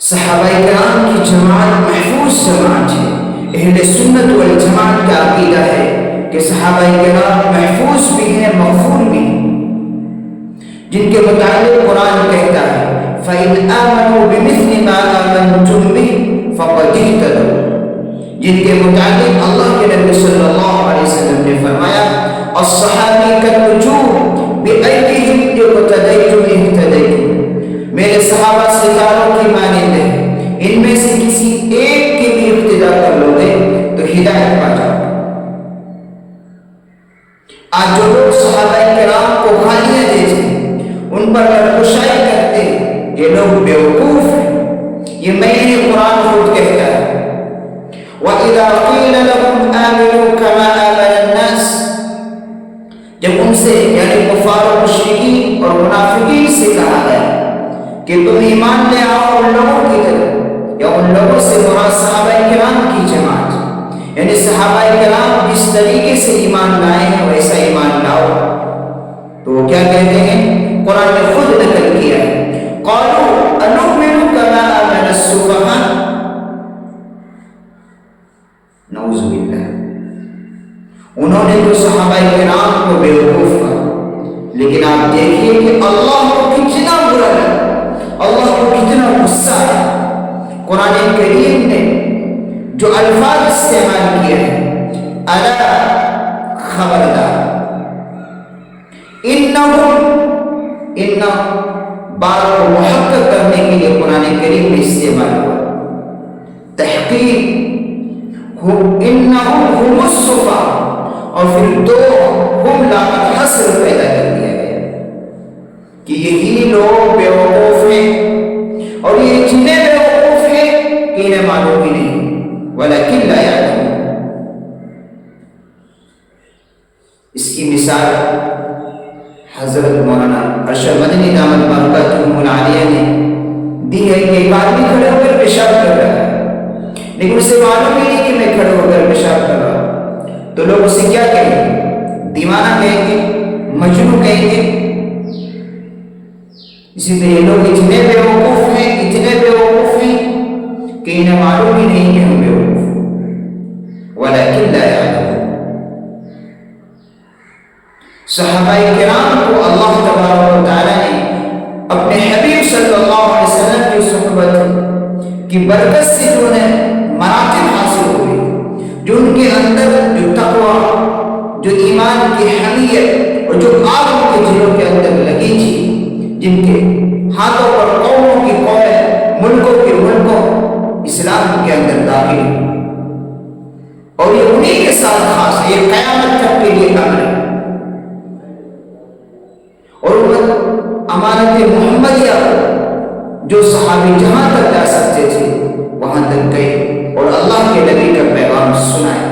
صحابہ کرام کی جماعت محفوظ جماعت ہے۔ اہل سنت والجماعت کا عقیدہ ہے کہ صحابہ کرام محفوظ بھی ہیں، مغفور بھی ہیں، جن کے متعلق قرآن کہتا ہے فَإِنْ آمَنُوا بِمِثْلِ مَا آمَنْتُمْ بِهِ فَقَدِ اهْتَدَوْا، جن کے متعلق اللہ کے نبی صلی اللہ علیہ وسلم نے فرمایا الصحابی كالنجوم بأيديهم اقتديتم اهتديتم، میرے صحابہ ستاروں کی مانند ہیں، ان میں سے کسی ایک کی بھی اقتدا کر لو گے تو ہدایت پا جاؤ۔ آج جو لوگ صحابہ کرام کو گالیاں دیتے ہیں، ان پر بدگمانی کرتے ہیں، یہ لوگ بیوقوف ہیں۔ یہ میں نے قرآن خود کہتا ہے وَإِذَا قِيلَ لَهُمْ آمِنُوا كَمَا آمَنَ النَّاسِ، جب ان سے یعنی کفار و مشرکین اور منافقین سے کہا گیا کہ تم ایمان لے آؤ ان لوگوں کی طرح، یا ان لوگوں سے مراد صحابہ کرام کی جماعت، یعنی صحابہ کرام جس طریقے سے ایمان لائے ہیں ویسا ایمان لاؤ، تو وہ کیا کہتے ہیں؟ قرآن نے خود نقل کیا ہے قالوا انؤمن كما آمن السفهاء، نعوذ باللہ، انہوں نے تو صحابہ کرام کو بیوقوف کہا، لیکن آپ دیکھیے کہ اللہ کو کتنا برا لگا، اللہ کو کتنا غصہ ہے۔ قرآن کریم نے جو الفاظ استعمال کیے ہیں الا خبردار، انہم، ان بات کو محقق کرنے کے لیے قرآن کریم میں استعمال ہوا، تحقیق، انہم هم الصفا، اور پھر دو ہم لاقت حصر پیدا کر دیا گیا کہ یہی لوگ بیوقوف ہیں، اور یہ اتنے بیوقوف ہیں کہ انہیں معلوم ہی نہیں ولیکن لا یعلمون۔ اس کی مثال حضرت مولانا ارشد مدنی دامت برکاتہم العالیہ نے دی ہے کہ ایک آدمی کھڑے ہو کر پیشاب کر رہا ہے، لیکن اسے معلوم ہی نہیں کہ میں کھڑے ہو کر پیشاب کر رہا ہوں، تو لوگ اسے کیا کہیں گے؟ دیوانہ کہیں گے، مجنون کہیں گے۔ اسی طرح یہ لوگ اتنے بیوقوف ہیں کہ انہیں معلوم ہی نہیں کہ ہم بیوقوف ہیں، ولیکن لا یعلمون۔ صحابہ کرام کو اللہ تبارک و تعالی نے اپنے حبیب صلی اللہ علیہ وسلم کی صحبت کی برکت سے جو انہیں مراتب حاصل ہوئی، جو ان کے اندر جو تقوی، جو ایمان کی حمیت اور جو آگ ان کے دلوں کے اندر لگی تھی، جن کے ہاتھوں پر قوموں کی قومیں، ملکوں کے ملکوں اسلام کے اندر داخل ہوئی، اور یہ انہی کے ساتھ خاص ہے، یہ قیامت تک کے لیے امر ہے۔ اور امانت محمدیہ جو صحابی جہاں تک جا سکتے تھے وہاں تک گئے اور اللہ کے نبی کا پیغام سنایا۔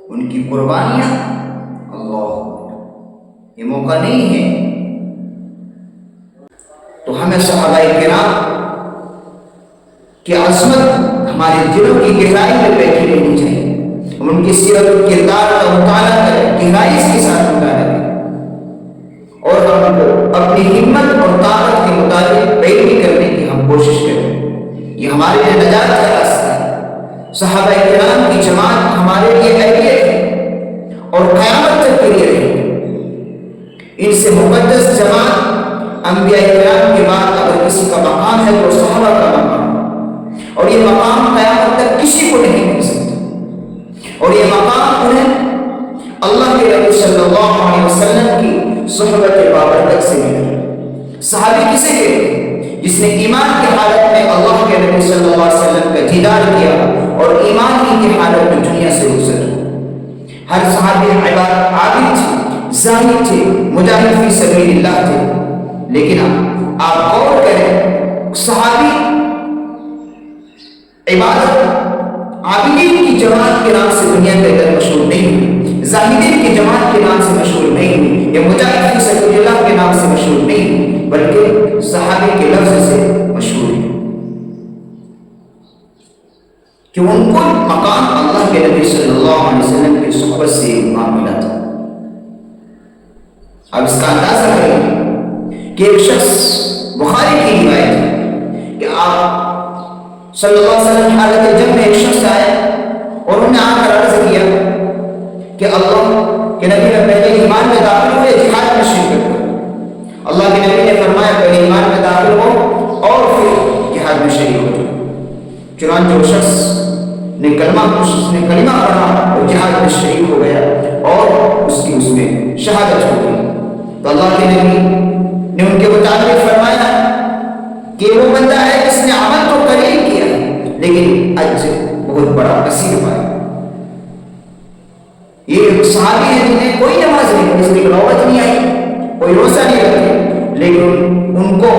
ان کی قربانیاں اللہ، یہ موقع نہیں ہے تو ہمیں صحابہ کرام کی عظمت ہمارے دلوں کی گہرائی میں بیٹھی رہنی چاہیے، ہم ان کی سیرت و کردار کا مطالعہ کریں، گہرائی کے ساتھ مطالعہ کریں، اور ہم کو اپنی ہمت اور طاقت کے مطابق پیروی کرنے کی ہم کوشش کریں، یہ ہمارے لیے نجات کا راستہ ہے۔ صحابہ کرام کی جماعت ہمارے لیے اہلیت ہے اور قیامت تک کے لیے رہے گی۔ ان سے مقدس جماعت انبیاء کرام کے بعد اگر کسی کا مقام ہے تو صحابہ کا مقام، اور یہ مقام قیامت تک کسی کو نہیں مل سکتا، اور یہ مقام انہیں اللہ کے نبی صلی اللہ علیہ وسلم کی صحبت بابرکت سے ملا۔ صحابی کسے کہتے ہیں؟ جس نے ایمان کی حالت میں اللہ کے نبی صلی اللہ علیہ وسلم کا دیدار کیا اور ایمان کی حالت میں دنیا سے گزر۔ ہر صحابی عابد تھے، زاہد تھے، مجاہد فی سبیل اللہ تھے، لیکن آپ غور کریں، صحابی عبادت عابدین کی جماعت کے نام سے دنیا کے اندر مشہور نہیں ہوئی، زاہدین کی جماعت کے نام سے مشہور نہیں ہوئی، یا مجاہد فی سبیل اللہ کے نام سے مشہور نہیں ہوئی، بلکہ صحابی کے لفظ سے مشہور ہے، کہ ان کو مقام اللہ کے نبی صلی اللہ علیہ وسلم کی صحبت سے مقام ملا تھا۔ اب اس کا اندازہ کریں کہ ایک شخص، بخاری کی روایت ہے کہ آپ صلی اللہ علیہ وسلم حالت جنگ میں ایک شخص آیا اور انہوں نے آ کر عرض کیا کہ اللہ کے نبی میں پہلے ایمان میں داخل ہوئے، جہاد میں شرکت کرو۔ اللہ کے نبی نے فرمایا پہلے ایمان میں داخل ہو اور پھر جہاد میں شریک ہو جاؤ۔ چنانچہ وہ شخص نے کلمہ پڑھا اور جہاد میں شریک ہو گیا اور اس میں شہادت ہو گئی۔ تو اللہ کے نبی نے ان کے متعلق فرمایا کہ وہ بندہ ہے جس نے عمل تو قلیل کیا لیکن اجر بہت بڑا کثیر پایا۔ یہ صحابی ہیں جنہیں کوئی نماز نہیں پڑھی، اس کی نوبت نہیں آئی، کوئی روزہ نہیں رکھے، لیکن ان کو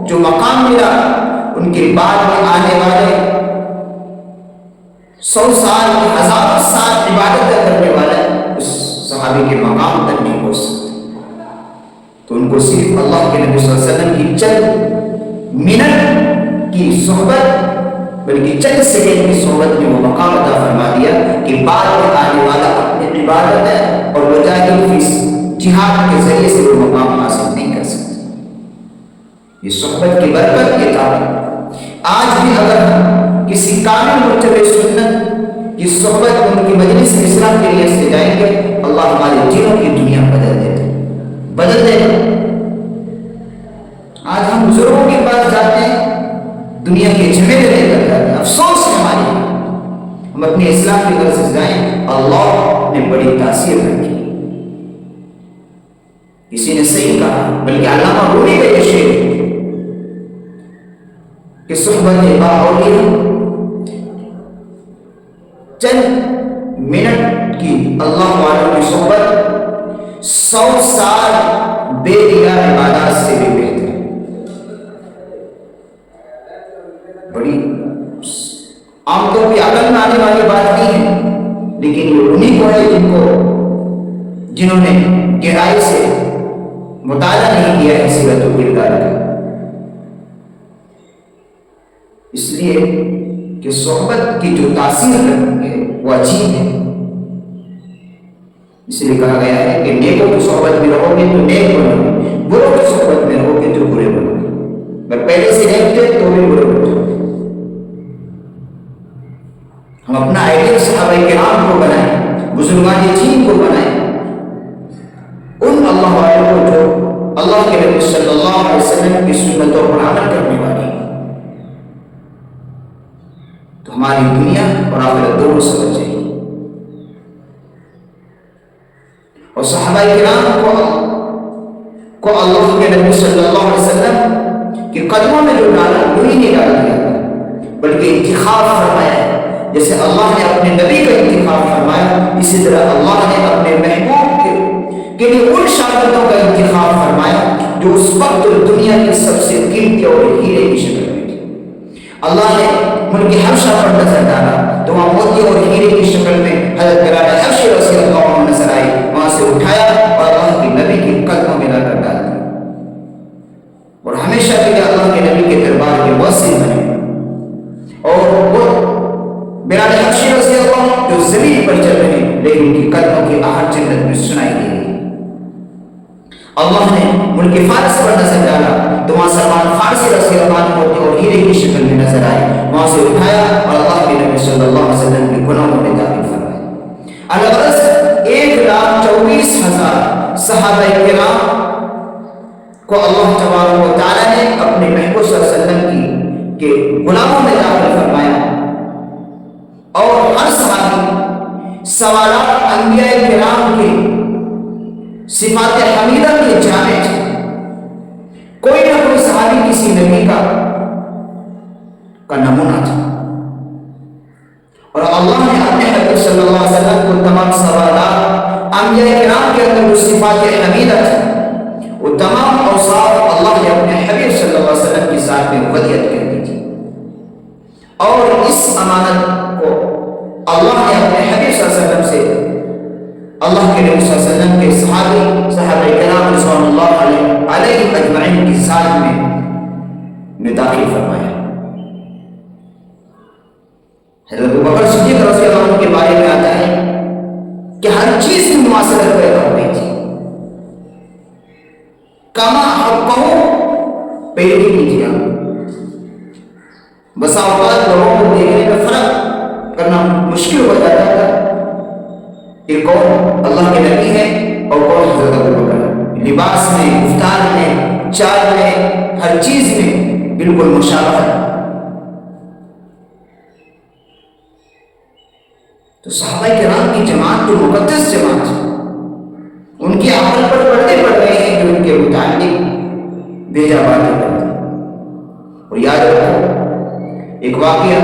جو مقام ملا ان کے بعد میں آنے والے 100 سال 1000 سال عبادت کرنے والا اس صحابی کے مقام تک نہیں پہنچ سکتے۔ تو ان کو صرف اللہ کے نبی صلی اللہ علیہ وسلم کی چند منٹ کی صحبت، بلکہ چند سیکنڈ کی صحبت میں وہ مقام عطا فرما دیا کہ بعد میں آنے والا اپنی عبادت ہے اور مجاہد فی جہاد کے ذریعے سے وہ مقام حاصل نہیں کر سکتے۔ یہ صحبت کی برکت، یہ طاقت۔ آج بھی اگر ہم کسی کامل متبع سنت کی صحبت ان کی مجلس اسلام کے لیے سے جائیں گے، اللہ ہمارے دلوں کی دنیا بدل دے گا۔ آج ہم بزرگوں کے پاس جاتے ہیں، دنیا کے جھمیلے لے کر جاتے ہیں، افسوس ہے ہماری۔ ہم اپنے اسلام کی غرض سے جائیں، اللہ نے بڑی تاثیر رکھی۔ کسی نے صحیح کہا، بلکہ علامہ رومی کا یہ شعر کہ صحبت بااولیاء چند منٹ کی اللہ والوں کی صحبت 100 سال بے دیا عبادات سے بھی بہتر ہے۔ بڑی عام طور پہ عقل میں آنے والی بات نہیں ہے، لیکن یہ انہیں کو ہے جنہوں نے گہرائی سے مطالعہ نہیں کیا ہے سیرت و کردار کا۔ اس لیے کہ صحبت کی جو تاثیر ہے وہ عجیب ہے۔ اس لیے کہا گیا ہے کہ نیکوں کی صحبت میں رہو گے تو نیک بنو گے، بروں کی صحبت میں رہو گے تو برے بنو گے۔ اگر پہلے سے نیک تھے تو بھی برے بنو گے۔ ہم اپنا آئیڈیل صحابہ کرام کو بنائیں، بزرگان دین کو بنائیں، ان اللہ والوں کو جو اللہ کے نبی صلی اللہ علیہ وسلم کی سنتوں پر عمل کرنے والے ہیں، تو ہماری دنیا اور آخرت دونوں سمجھ جائے گی۔ اور صحابہ کرام کو اللہ کے نبی صلی اللہ علیہ وسلم کے قدموں میں جو ڈالا وہی نہیں ڈال دیا، بلکہ انتخاب فرمایا ہے۔ جیسے اللہ نے اپنے نبی کا انتخاب فرمایا، اسی طرح اللہ نے اپنے محبوب کے لیے ان شاگردوں کا انتخاب فرمایا جو اس وقت دنیا کی سب سے قیمتی اور ہیرے کی شکل میں تھی۔ اللہ نے ملک حبشہ پر نظر ڈالا تو وہاں موتی اور ہیرے کی شکل میں حضرت بلال حبشی رضی اللہ عنہ نظر آئی، وہاں سے اٹھایا اور اللہ کے نبی کے قدموں میں لا کر ڈال دیا، اور ہمیشہ کے لیے اللہ کے نبی کے دربار کے موثر بنے۔ اور وہ بلال حبشی رضی اللہ عنہ جو زمین پر چل رہے لیکن ان کی قدموں کی آہٹ جنت میں سنائی دے گی۔ اللہ نے ملک فارس پر نظر ڈالا تو وہاں سلمان فارسی رضی اللہ عنہ موتی اور ہیرے کی شکل میں نظر آئے، وہاں سے اٹھایا اور اللہ کے نبی صلی اللہ علیہ وسلم کے گناہوں میں داخل فرمایا۔ الغرض 1,24,000 صحابہ کرام کو اللہ تبارک و تعالیٰ نے اپنے محبوب صلی اللہ علیہ وسلم کے غلاموں میں داخل فرمایا، اور ہر صحابی سوالات انبیاء کرام کے صفات حمیدہ کے جامع تھے۔ کوئی نہ کوئی صحابی کسی نبی کا نمونہ تھا، اور اللہ نے اپنے حبیب صلی اللہ علیہ وسلم کو تمام سوالات انبیاء کرام کے اندر جو صفات حمیدہ تھے وہ تمام اوصاف اللہ نے اپنے حبیب صلی اللہ علیہ وسلم کی ذات میں ودیعت کر دی تھی، اور اس امانت کو اللہ نے اپنے حبیب صلی اللہ علیہ وسلم سے اللہ کے نبی صلی اللہ علیہ وسلم کے صحابہ کرام رضوان اللہ علیہم اجمعین کی ذات میں داخل فرمایا۔ حضرت ابوبکر صدیق رضی اللہ عنہ کے بارے میں آتا ہے کہ ہر چیز کی مماثلت پیدا ہو گئی تھی، کما حقہ پیروی کیجیے. بسا اوقات لوگوں کو دیکھنے میں فرق کرنا مشکل ہو جاتا تھا کہ کون اللہ کے نبی ہے اور کون حضرت ابوبکر. لباس میں، گفتار میں، چال میں، ہر چیز میں بالکل مشابہت. تو صحابہ کرام کی جماعت تو مقدس جماعت، ان کے عمل پر پردے پڑ رہے ہیں جو ان کے متعلق بھیجا باتیں کرتے ہیں. اور یاد رکھو ایک واقعہ،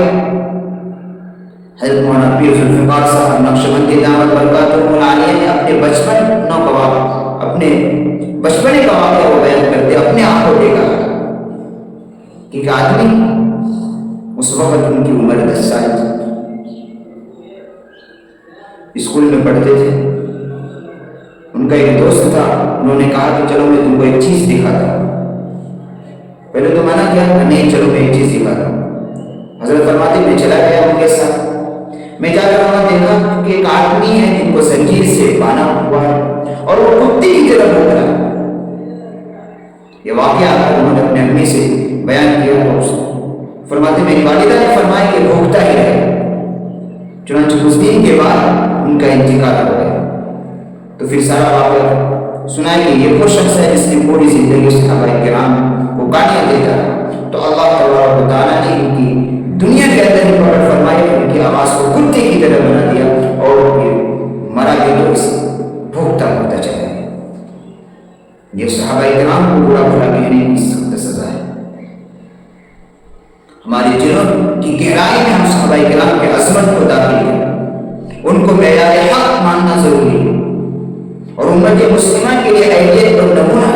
حضرت مولانا پیر ذوالفقار صاحب نقشبندی دعوت برکاتہ العالیہ نے اپنے بچپنے کا واقعہ کو بیان کرتے اپنے آپ کو دیکھا کہ ایک آدمی، اس وقت ان کی عمر 10 سال تھی، اسکول میں پڑھتے تھے. ان کا ایک دوست تھا، انہوں نے کہا کہ چلو میں تم کو ایک چیز دکھاتا ہوں. پہلے تو منع کیا، نہیں چلو میں ایک چیز دکھاتا ہوں. حضرت فرماتے میں چلا گیا ان کے ساتھ. میں جا کر وہاں دیکھا کہ ایک آدمی ہے جن کو زنجیر سے باندھا ہوا ہے اور وہ کتے کی طرح بھوک رہا ہے. یہ واقعہ انہوں نے اپنے امی سے بیان کیا تو فرماتے میری والدہ نے فرمایا کہ بھوکتا ہی رہے. چنانچہ کچھ دن کے بعد ان کا انتقال ہو گیا. تو پھر سارا واقعہ سنا کہ یہ وہ شخص ہے جس نے پوری زندگی صحابہ کرام کو گالیاں دیتا ہے. تو اللہ تبارک و تعالیٰ نے ان کی دنیا کے اندر ہی پکڑ فرمائی، ان کی آواز کو کتے کی طرح بنا دیا اور یہ مرا گیا تو اس بھوکتا ہوتا چلا گیا. یہ صحابہ کرام کو برا بھلا کہنے کی سخت سزا ہے. ہمارے دلوں کی گہرائی میں ہم صحابہ کرام کے عظمت کو داخل کریں، ان کو معیار حق ماننا ضروری ہے اور امت مسلمہ کے لیے اہلیت اور نمونہ